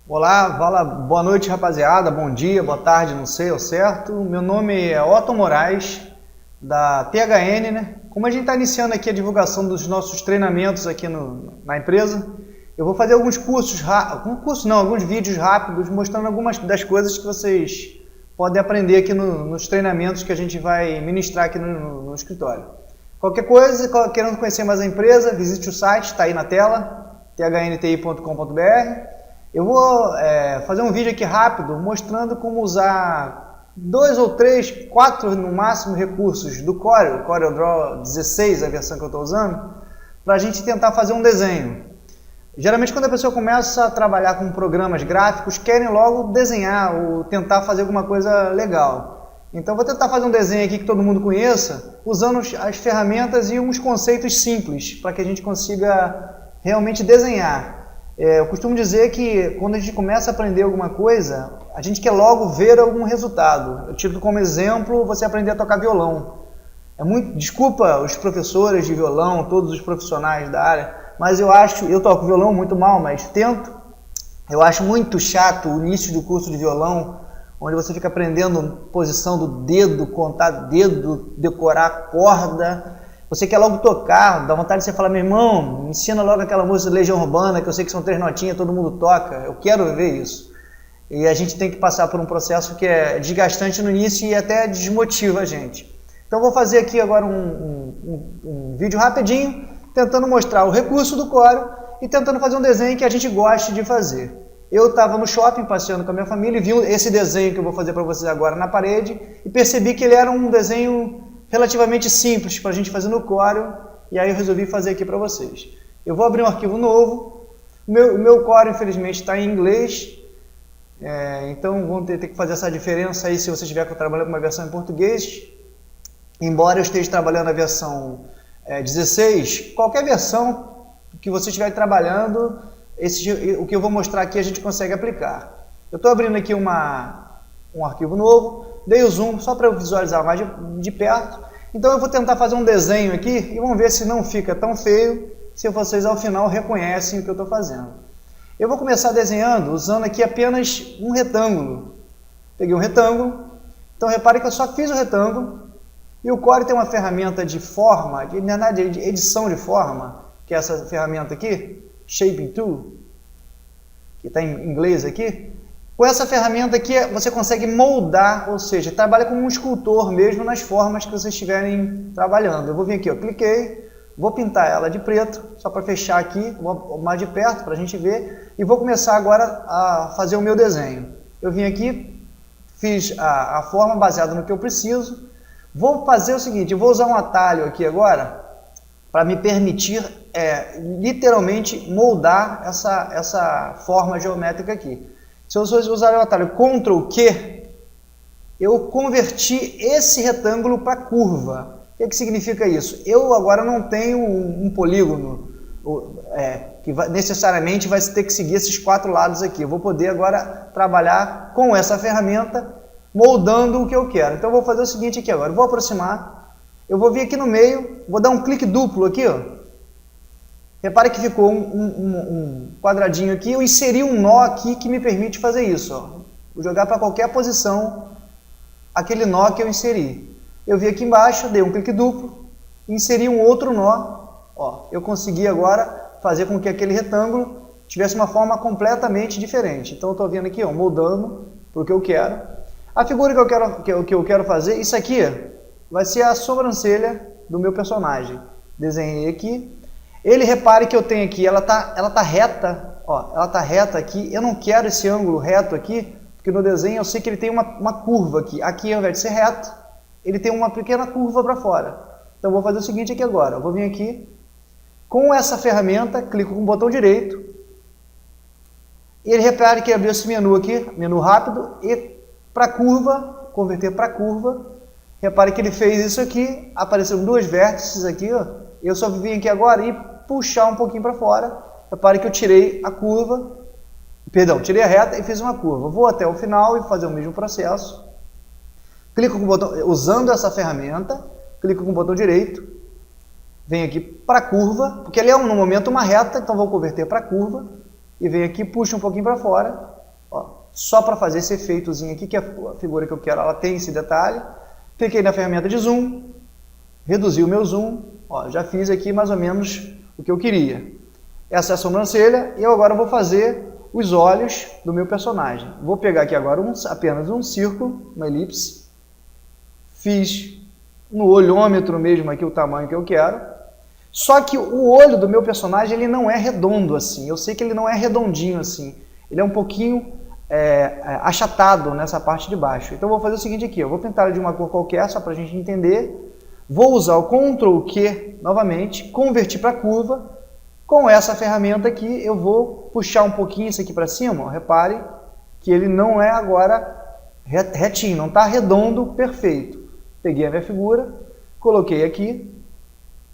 Olá, fala, boa noite rapaziada, bom dia, boa tarde, não sei ao certo. Meu nome é Otton Moraes, da THN, né? Como a gente está iniciando aqui a divulgação dos nossos treinamentos aqui na empresa, eu vou fazer alguns alguns vídeos rápidos mostrando algumas das coisas que vocês podem aprender aqui nos treinamentos que a gente vai ministrar aqui no escritório. Qualquer coisa, querendo conhecer mais a empresa, visite o site, está aí na tela, thnti.com.br. Eu vou fazer um vídeo aqui rápido mostrando como usar 2 ou 3, 4 no máximo recursos do Corel, CorelDRAW 16, a versão que eu estou usando, para a gente tentar fazer um desenho. Geralmente quando a pessoa começa a trabalhar com programas gráficos, querem logo desenhar ou tentar fazer alguma coisa legal. Então vou tentar fazer um desenho aqui que todo mundo conheça, usando as ferramentas e uns conceitos simples, para que a gente consiga realmente desenhar. Eu costumo dizer que quando a gente começa a aprender alguma coisa, a gente quer logo ver algum resultado. Eu tive como exemplo você aprender a tocar violão. Desculpa os professores de violão, todos os profissionais da área, mas eu toco violão muito mal, mas tento. Eu acho muito chato o início do curso de violão, onde você fica aprendendo posição do dedo, contar dedo, decorar a corda. Você quer logo tocar, dá vontade de você falar, meu irmão, me ensina logo aquela música de Legião Urbana, que eu sei que são 3 notinhas, todo mundo toca, eu quero ver isso. E a gente tem que passar por um processo que é desgastante no início e até desmotiva a gente. Então vou fazer aqui agora um vídeo rapidinho, tentando mostrar o recurso do Corel e tentando fazer um desenho que a gente goste de fazer. Eu estava no shopping passeando com a minha família e vi esse desenho que eu vou fazer para vocês agora na parede e percebi que ele era um desenho relativamente simples para a gente fazer no Corel, e aí eu resolvi fazer aqui para vocês. Eu vou abrir um arquivo novo, o meu Corel infelizmente está em inglês, então vamos ter que fazer essa diferença aí se você estiver trabalhando com uma versão em português. Embora eu esteja trabalhando a versão 16, qualquer versão que você estiver trabalhando, o que eu vou mostrar aqui a gente consegue aplicar. Eu estou abrindo aqui um arquivo novo, dei o zoom só para eu visualizar mais de perto. Então eu vou tentar fazer um desenho aqui e vamos ver se não fica tão feio, se vocês ao final reconhecem o que eu estou fazendo. Eu vou começar desenhando usando aqui apenas um retângulo. Peguei um retângulo, então repare que eu só fiz o retângulo e o Corel tem uma ferramenta de forma, de edição de forma, que é essa ferramenta aqui, Shaping Tool, que está em inglês aqui. Com essa ferramenta aqui você consegue moldar, ou seja, trabalha como um escultor mesmo nas formas que vocês estiverem trabalhando. Eu vou vir aqui, cliquei, vou pintar ela de preto, só para fechar aqui, mais de perto para a gente ver, e vou começar agora a fazer o meu desenho. Eu vim aqui, fiz a forma baseada no que eu preciso. Vou fazer o seguinte, eu vou usar um atalho aqui agora para me permitir literalmente moldar essa forma geométrica aqui. Se eu usar o atalho Ctrl Q, eu converti esse retângulo para curva. O que significa isso? Eu agora não tenho um polígono que necessariamente vai ter que seguir esses 4 lados aqui. Eu vou poder agora trabalhar com essa ferramenta, moldando o que eu quero. Então eu vou fazer o seguinte aqui agora, eu vou aproximar, eu vou vir aqui no meio, vou dar um clique duplo aqui, ó. Repare que ficou um quadradinho aqui, eu inseri um nó aqui que me permite fazer isso. Ó. Vou jogar para qualquer posição aquele nó que eu inseri. Eu vim aqui embaixo, dei um clique duplo, inseri um outro nó. Ó, eu consegui agora fazer com que aquele retângulo tivesse uma forma completamente diferente. Então eu estou vindo aqui, ó, moldando para o que eu quero. A figura que eu quero fazer, isso aqui vai ser a sobrancelha do meu personagem. Desenhei aqui. Ele, repare que eu tenho aqui, ela tá reta, ó, ela tá reta aqui, eu não quero esse ângulo reto aqui, porque no desenho eu sei que ele tem uma curva aqui. Aqui, ao invés de ser reto, ele tem uma pequena curva para fora. Então eu vou fazer o seguinte aqui agora, eu vou vir aqui, com essa ferramenta, clico com o botão direito, e ele repare que abriu esse menu aqui, menu rápido, e para curva, converter para curva, repare que ele fez isso aqui, apareceram 2 vértices aqui, ó, eu só vim aqui agora e puxar um pouquinho para fora. Repare que eu tirei a curva, tirei a reta e fiz uma curva. Vou até o final e fazer o mesmo processo. Clico com o botão, usando essa ferramenta, clico com o botão direito, venho aqui para a curva, porque ele é no momento uma reta, então vou converter para curva, e venho aqui, puxo um pouquinho para fora, só para fazer esse efeitozinho aqui, que é a figura que eu quero, ela tem esse detalhe. Cliquei na ferramenta de zoom, reduzi o meu zoom, ó, já fiz aqui mais ou menos o que eu queria. Essa é a sobrancelha e eu agora vou fazer os olhos do meu personagem. Vou pegar aqui agora apenas um círculo, uma elipse, fiz no olhômetro mesmo aqui o tamanho que eu quero, só que o olho do meu personagem ele não é redondo assim, eu sei que ele não é redondinho assim, ele é um pouquinho achatado nessa parte de baixo. Então eu vou fazer o seguinte aqui, eu vou pintar de uma cor qualquer só para a gente entender, vou usar o Ctrl Q novamente, convertir para curva. Com essa ferramenta aqui, eu vou puxar um pouquinho isso aqui para cima. Ó. Repare que ele não é agora retinho, não está redondo, perfeito. Peguei a minha figura, coloquei aqui,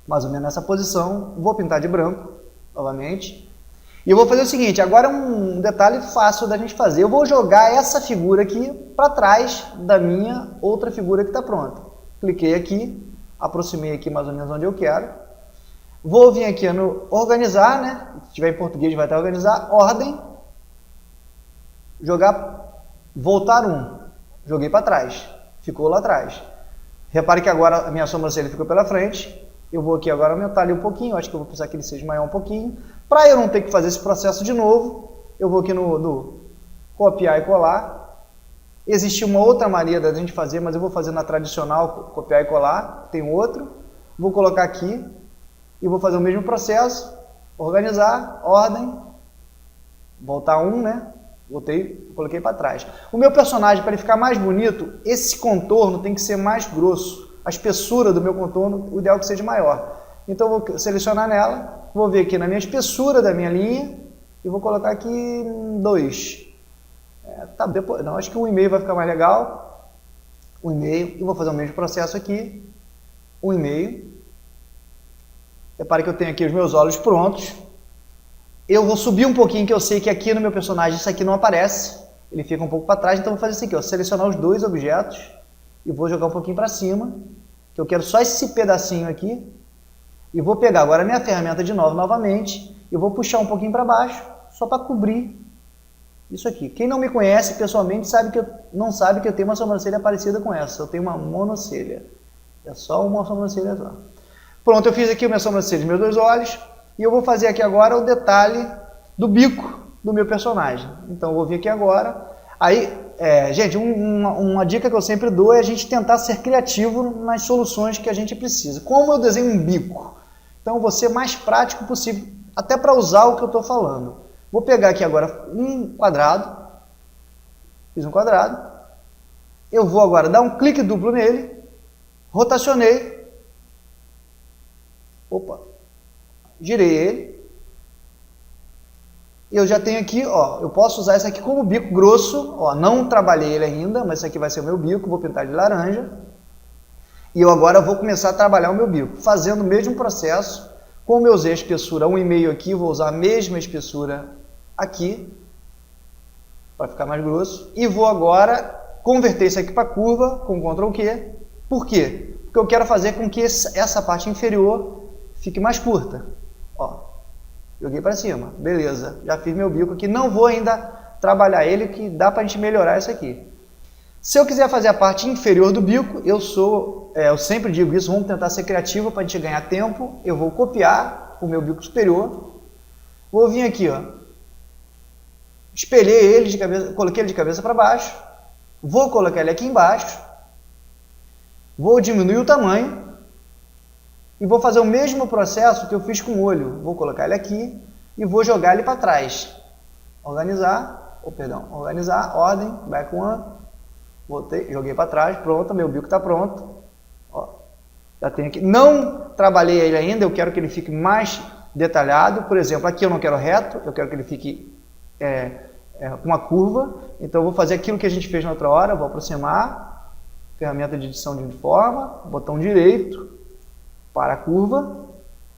mais ou menos nessa posição. Vou pintar de branco, novamente. E eu vou fazer o seguinte, agora um detalhe fácil da gente fazer. Eu vou jogar essa figura aqui para trás da minha outra figura que está pronta. Cliquei aqui, aproximei aqui mais ou menos onde eu quero. Vou vir aqui no organizar, né? Se tiver em português vai estar organizar, ordem, jogar, voltar um, joguei para trás, ficou lá atrás. Repare que agora a minha sobrancelha ficou pela frente, eu vou aqui agora aumentar ele um pouquinho, acho que eu vou precisar que ele seja maior um pouquinho. Para eu não ter que fazer esse processo de novo, eu vou aqui no copiar e colar. Existe uma outra maneira da gente fazer, mas eu vou fazer na tradicional, copiar e colar, tem outro. Vou colocar aqui. E vou fazer o mesmo processo, organizar, ordem, voltar um, né? Voltei, coloquei para trás. O meu personagem, para ele ficar mais bonito, esse contorno tem que ser mais grosso. A espessura do meu contorno, o ideal é que seja maior. Então eu vou selecionar nela, vou ver aqui na minha espessura da minha linha, e vou colocar aqui 2. Tá, depois, não, acho que 1,5 vai ficar mais legal. 1,5, e vou fazer o mesmo processo aqui, 1,5. Repare que eu tenho aqui os meus olhos prontos. Eu vou subir um pouquinho, que eu sei que aqui no meu personagem isso aqui não aparece. Ele fica um pouco para trás, então eu vou fazer isso aqui, ó, selecionar os dois objetos e vou jogar um pouquinho para cima, que eu quero só esse pedacinho aqui. E vou pegar agora a minha ferramenta de novo, novamente, e vou puxar um pouquinho para baixo, só para cobrir isso aqui. Quem não me conhece pessoalmente não sabe que eu tenho uma sobrancelha parecida com essa. Eu tenho uma monocelha. É só uma sobrancelha só. Pronto, eu fiz aqui a minha sobrancelha dos meus dois olhos e eu vou fazer aqui agora o detalhe do bico do meu personagem. Então eu vou vir aqui agora. Aí, gente, uma dica que eu sempre dou é a gente tentar ser criativo nas soluções que a gente precisa. Como eu desenho um bico? Então eu vou ser mais prático possível, até para usar o que eu estou falando. Vou pegar aqui agora um quadrado, fiz um quadrado. Eu vou agora dar um clique duplo nele, rotacionei. Opa, girei ele. E eu já tenho aqui, ó, eu posso usar esse aqui como bico grosso, ó, não trabalhei ele ainda, mas esse aqui vai ser o meu bico, vou pintar de laranja. E eu agora vou começar a trabalhar o meu bico, fazendo o mesmo processo, como eu usei a espessura 1,5 aqui, vou usar a mesma espessura aqui, para ficar mais grosso. E vou agora converter isso aqui para curva, com Ctrl Q. Por quê? Porque eu quero fazer com que essa parte inferior fique mais curta. Ó, joguei para cima, beleza, já fiz meu bico aqui, não vou ainda trabalhar ele, que dá para a gente melhorar isso aqui. Se eu quiser fazer a parte inferior do bico, eu sempre digo isso, vamos tentar ser criativo para a gente ganhar tempo, eu vou copiar o meu bico superior, vou vir aqui, ó, espelhei ele de cabeça, coloquei ele de cabeça para baixo, vou colocar ele aqui embaixo, vou diminuir o tamanho, e vou fazer o mesmo processo que eu fiz com o olho. Vou colocar ele aqui e vou jogar ele para trás. Organizar, organizar, ordem, back one. Voltei, joguei para trás, pronto, meu bico está pronto. Ó, já tenho aqui. Não trabalhei ele ainda, eu quero que ele fique mais detalhado. Por exemplo, aqui eu não quero reto, eu quero que ele fique com uma curva. Então eu vou fazer aquilo que a gente fez na outra hora, vou aproximar, ferramenta de edição de forma, botão direito, para a curva,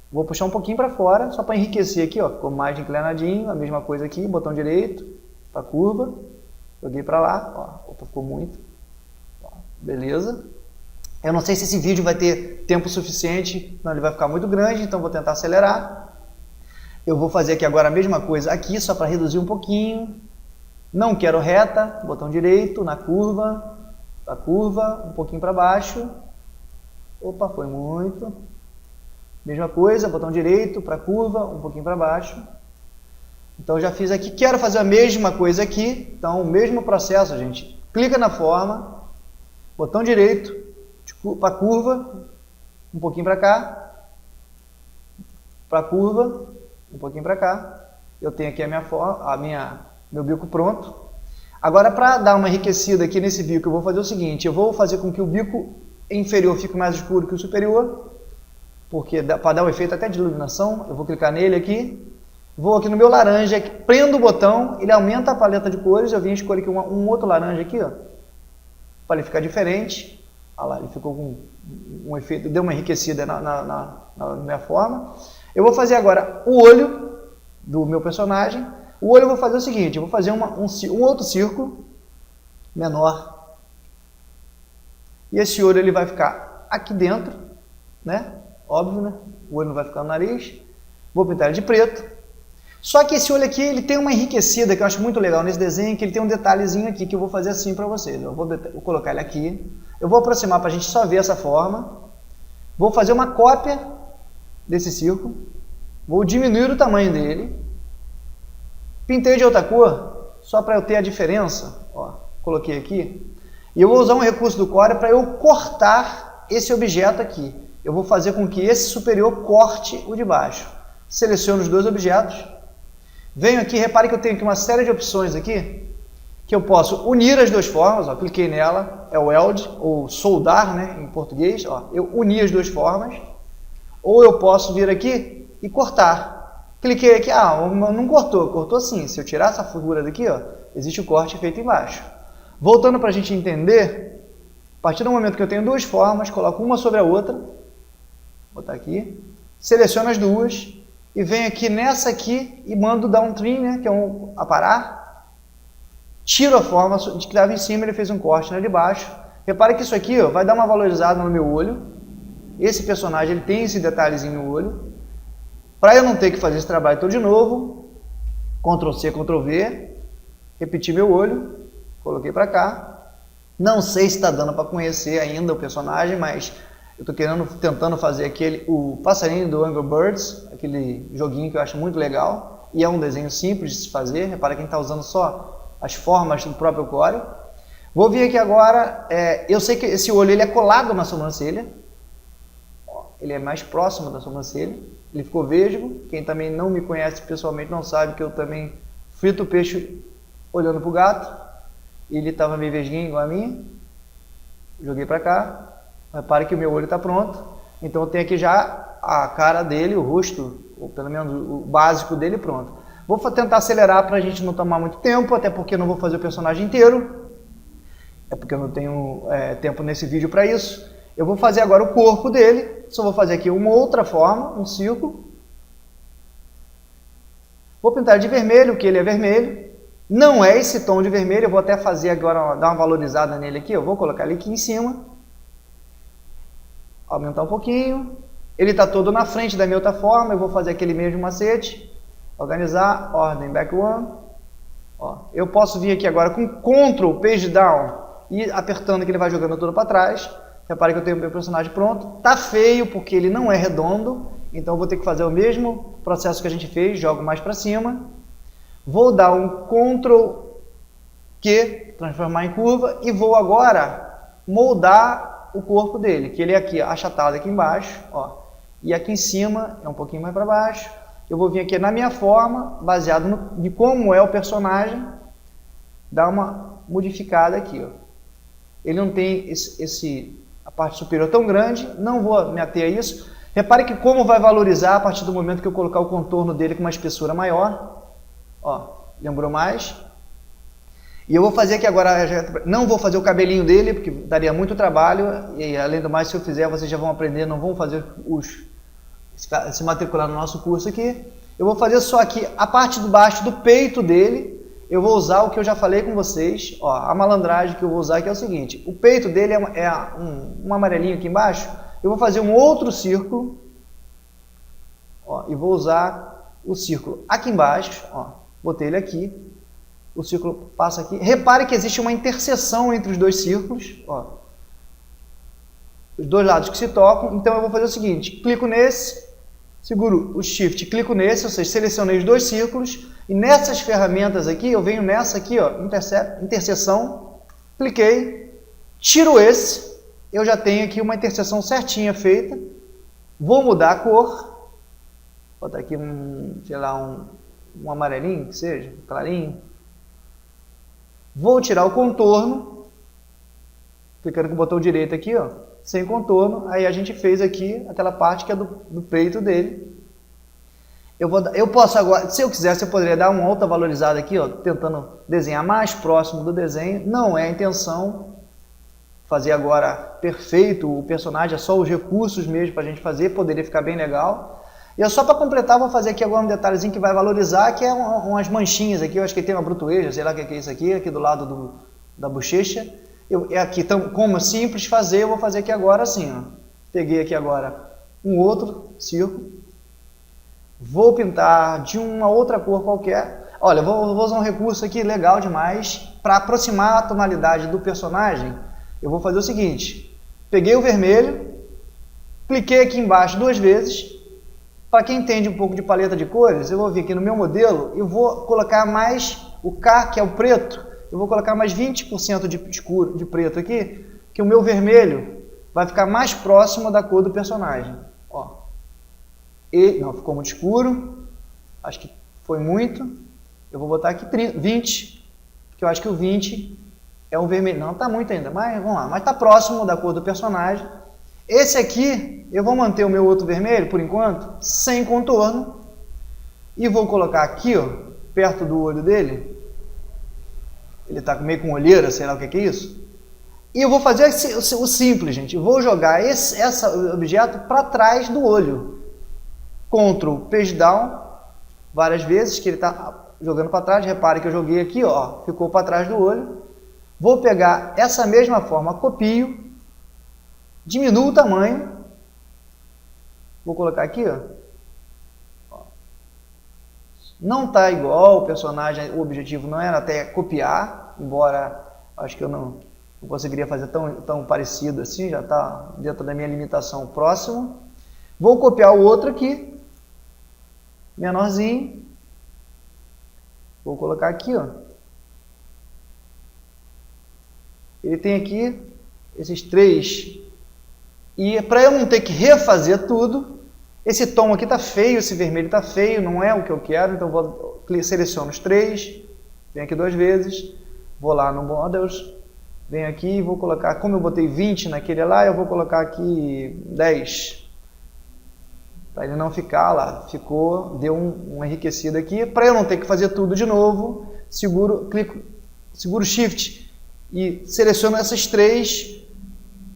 vou puxar um pouquinho para fora, só para enriquecer aqui, ó, ficou mais inclinadinho, a mesma coisa aqui, botão direito, para a curva, joguei para lá, ó, opa, ficou muito, ó, beleza. Eu não sei se esse vídeo vai ter tempo suficiente, não, ele vai ficar muito grande, então vou tentar acelerar. Eu vou fazer aqui agora a mesma coisa aqui, só para reduzir um pouquinho, Não quero reta, botão direito, na curva, um pouquinho para baixo. Opa, foi muito. Mesma coisa, botão direito, para curva, um pouquinho para baixo. Então, já fiz aqui. Quero fazer a mesma coisa aqui. Então, o mesmo processo, gente. Clica na forma, botão direito, para curva, um pouquinho para cá. Para curva, um pouquinho para cá. Eu tenho aqui meu bico pronto. Agora, para dar uma enriquecida aqui nesse bico, eu vou fazer o seguinte. Eu vou fazer com que o bico inferior fique mais escuro que o superior. Porque para dar um efeito até de iluminação, eu vou clicar nele aqui. Vou aqui no meu laranja, prendo o botão, ele aumenta a paleta de cores. Eu vim escolher aqui um outro laranja aqui, ó, para ele ficar diferente. Olha lá, ele ficou com um efeito, deu uma enriquecida na minha forma. Eu vou fazer agora o olho do meu personagem. O olho eu vou fazer o seguinte, eu vou fazer um outro círculo menor. E esse olho ele vai ficar aqui dentro, né? Óbvio, né? O olho não vai ficar no nariz. Vou pintar ele de preto. Só que esse olho aqui, ele tem uma enriquecida que eu acho muito legal nesse desenho, que ele tem um detalhezinho aqui que eu vou fazer assim para vocês. Eu vou colocar ele aqui. Eu vou aproximar para a gente só ver essa forma. Vou fazer uma cópia desse círculo. Vou diminuir o tamanho dele. Pintei de outra cor, só para eu ter a diferença. Ó, coloquei aqui. E eu vou usar um recurso do Corel para eu cortar esse objeto aqui. Eu vou fazer com que esse superior corte o de baixo. Seleciono os dois objetos. Venho aqui, repare que eu tenho aqui uma série de opções aqui, que eu posso unir as duas formas, ó, cliquei nela, é o weld, ou soldar, né, em português, ó, eu uni as duas formas, ou eu posso vir aqui e cortar. Cliquei aqui, não cortou, cortou sim, se eu tirar essa figura daqui, ó, existe o corte feito embaixo. Voltando para a gente entender, a partir do momento que eu tenho duas formas, coloco uma sobre a outra, vou botar aqui, seleciono as duas, e venho aqui nessa aqui e mando dar um trim, né, que é um aparar. Tiro a forma que estava em cima, ele fez um corte na de baixo. Repare que isso aqui, ó, vai dar uma valorizada no meu olho. Esse personagem ele tem esse detalhezinho no olho. Para eu não ter que fazer esse trabalho todo de novo, Ctrl C, Ctrl V, repetir meu olho, coloquei para cá. Não sei se está dando para conhecer ainda o personagem, mas eu estou tentando fazer o passarinho do Angry Birds, aquele joguinho que eu acho muito legal, e é um desenho simples de se fazer. Repara que a gente está usando só as formas do próprio Corel. Vou vir aqui agora, eu sei que esse olho ele é colado na sobrancelha, ele é mais próximo da sobrancelha, ele ficou vesgo. Quem também não me conhece pessoalmente não sabe que eu também frito o peixe olhando para o gato, ele estava meio vesguinho igual a mim, joguei para cá. Repare que o meu olho está pronto, então eu tenho aqui já a cara dele, o rosto, ou pelo menos o básico dele pronto. Vou tentar acelerar para a gente não tomar muito tempo, até porque eu não vou fazer o personagem inteiro, é porque eu não tenho tempo nesse vídeo para isso. Eu vou fazer agora o corpo dele, só vou fazer aqui uma outra forma, um círculo. Vou pintar de vermelho, que ele é vermelho. Não é esse tom de vermelho, eu vou até fazer agora, dar uma valorizada nele aqui, eu vou colocar ele aqui em cima. Aumentar um pouquinho, ele está todo na frente da minha outra forma, eu vou fazer aquele mesmo macete, organizar, ordem, back one. Ó, eu posso vir aqui agora com Ctrl, page down, e apertando que ele vai jogando tudo para trás. Repare que eu tenho o meu personagem pronto, tá feio porque ele não é redondo, então eu vou ter que fazer o mesmo processo que a gente fez, jogo mais para cima. Vou dar um Ctrl Q, transformar em curva, e vou agora moldar o corpo dele, que ele é aqui achatado aqui embaixo, ó, e aqui em cima é um pouquinho mais para baixo. Eu vou vir aqui na minha forma, baseado de como é o personagem, dar uma modificada aqui, ó. Ele não tem a parte superior tão grande, não vou me ater a isso. Repare que como vai valorizar a partir do momento que eu colocar o contorno dele com uma espessura maior, ó, lembrou mais? E eu vou fazer aqui agora, não vou fazer o cabelinho dele, porque daria muito trabalho, e além do mais, se eu fizer, vocês já vão aprender, não vão fazer se matricular no nosso curso aqui. Eu vou fazer só aqui a parte de baixo do peito dele, eu vou usar o que eu já falei com vocês, ó, a malandragem que eu vou usar aqui é o seguinte, o peito dele é um amarelinho aqui embaixo, eu vou fazer um outro círculo, ó, e vou usar o círculo aqui embaixo, ó, botei ele aqui. o círculo passa aqui. Repare que existe uma interseção entre os dois círculos, ó. Os dois lados que se tocam. Então eu vou fazer o seguinte, clico nesse, seguro o Shift, clico nesse, ou seja, selecionei os dois círculos, e nessas ferramentas aqui, eu venho nessa aqui, ó, interseção, cliquei, tiro esse, eu já tenho aqui uma interseção certinha feita, vou mudar a cor, vou botar aqui sei lá, um amarelinho, que seja, um clarinho, vou tirar o contorno, clicando com o botão direito aqui, ó, sem contorno, aí a gente fez aqui aquela parte que é do peito dele. Eu posso agora, se eu quisesse, eu poderia dar uma outra valorizada aqui, ó, tentando desenhar mais próximo do desenho. Não é a intenção fazer agora perfeito o personagem, é só os recursos mesmo para a gente fazer, poderia ficar bem legal. E é só para completar, vou fazer aqui agora um detalhezinho que vai valorizar, que é umas manchinhas aqui, eu acho que tem uma brutueja, sei lá o que é isso aqui do lado da bochecha. Aqui, então, como é simples fazer, eu vou fazer aqui agora assim, ó. Peguei aqui agora um outro círculo, vou pintar de uma outra cor qualquer. Olha, vou usar um recurso aqui legal demais, para aproximar a tonalidade do personagem, eu vou fazer o seguinte, peguei o vermelho, cliquei aqui embaixo 2 vezes, para quem entende um pouco de paleta de cores, eu vou vir aqui no meu modelo e vou colocar mais o K, que é o preto, eu vou colocar mais 20% de preto aqui, que o meu vermelho vai ficar mais próximo da cor do personagem. Ó. Não, ficou muito escuro, acho que foi muito. Eu vou botar aqui 20, que eu acho que o 20 é um vermelho. Não, está muito ainda, mas vamos lá. Mas está próximo da cor do personagem. Esse aqui, eu vou manter o meu outro vermelho, por enquanto, sem contorno. E vou colocar aqui, ó, perto do olho dele. Ele está meio com olheira, sei lá o que é isso. E eu vou fazer o simples, gente. Eu vou jogar esse objeto para trás do olho. Ctrl Page Down, várias vezes, que ele está jogando para trás. Repare que eu joguei aqui, ó, ficou para trás do olho. Vou pegar essa mesma forma, copio, diminuo o tamanho. Vou colocar aqui, ó. Não está igual o personagem, o objetivo não era até copiar, embora acho que eu não conseguiria fazer tão parecido assim, já está dentro da minha limitação próximo. Vou copiar o outro aqui, menorzinho, vou colocar aqui, ó. Ele tem aqui esses 3, e para eu não ter que refazer tudo, esse tom aqui está feio, esse vermelho está feio, não é o que eu quero, então vou seleciono os 3, venho aqui 2 vezes, vou lá no Models, venho aqui e vou colocar, como eu botei 20 naquele lá, eu vou colocar aqui 10, para ele não ficar lá, ficou, deu um enriquecido aqui, para eu não ter que fazer tudo de novo, seguro Shift e seleciono essas 3,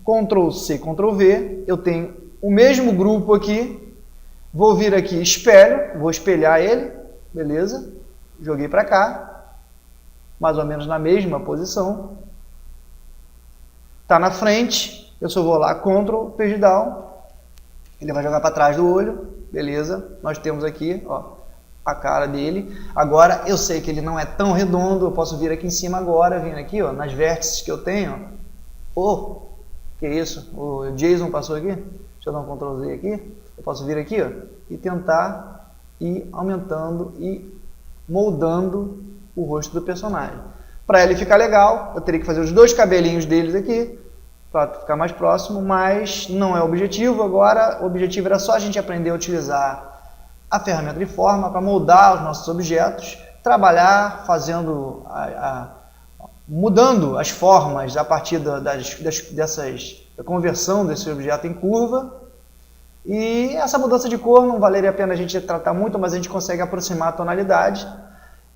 Ctrl C, Ctrl V, eu tenho o mesmo grupo aqui, vou vir aqui, espelho, vou espelhar ele, beleza, joguei para cá, mais ou menos na mesma posição, está na frente, eu só vou lá, Ctrl, Page Down, ele vai jogar para trás do olho, beleza, nós temos aqui, ó, a cara dele. Agora, eu sei que ele não é tão redondo, eu posso vir aqui em cima agora, vir aqui, ó, nas vértices que eu tenho, ó, que isso, o Jason passou aqui, deixa eu dar um Ctrl Z aqui, eu posso vir aqui, ó, e tentar ir aumentando e moldando o rosto do personagem. Para ele ficar legal, eu teria que fazer os 2 cabelinhos deles aqui, para ficar mais próximo, mas não é o objetivo. Agora, o objetivo era só a gente aprender a utilizar a ferramenta de forma para moldar os nossos objetos, trabalhar fazendo, mudando as formas a partir da conversão desse objeto em curva. E essa mudança de cor não valeria a pena a gente tratar muito, mas a gente consegue aproximar a tonalidade.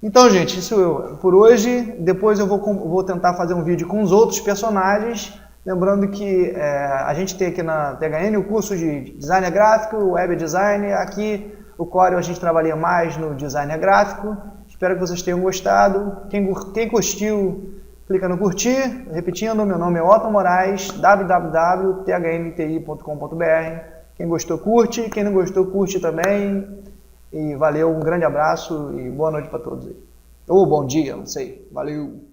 Então, gente, isso por hoje. Depois eu vou tentar fazer um vídeo com os outros personagens. Lembrando que a gente tem aqui na THN o curso de design gráfico, web design. Aqui o Corel a gente trabalha mais no design gráfico. Espero que vocês tenham gostado. Quem curtiu, clica no curtir. Repetindo, meu nome é Otton Moraes, www.thnti.com.br. Quem gostou, curte. Quem não gostou, curte também. E valeu, um grande abraço e boa noite para todos aí. Ou bom dia, não sei. Valeu!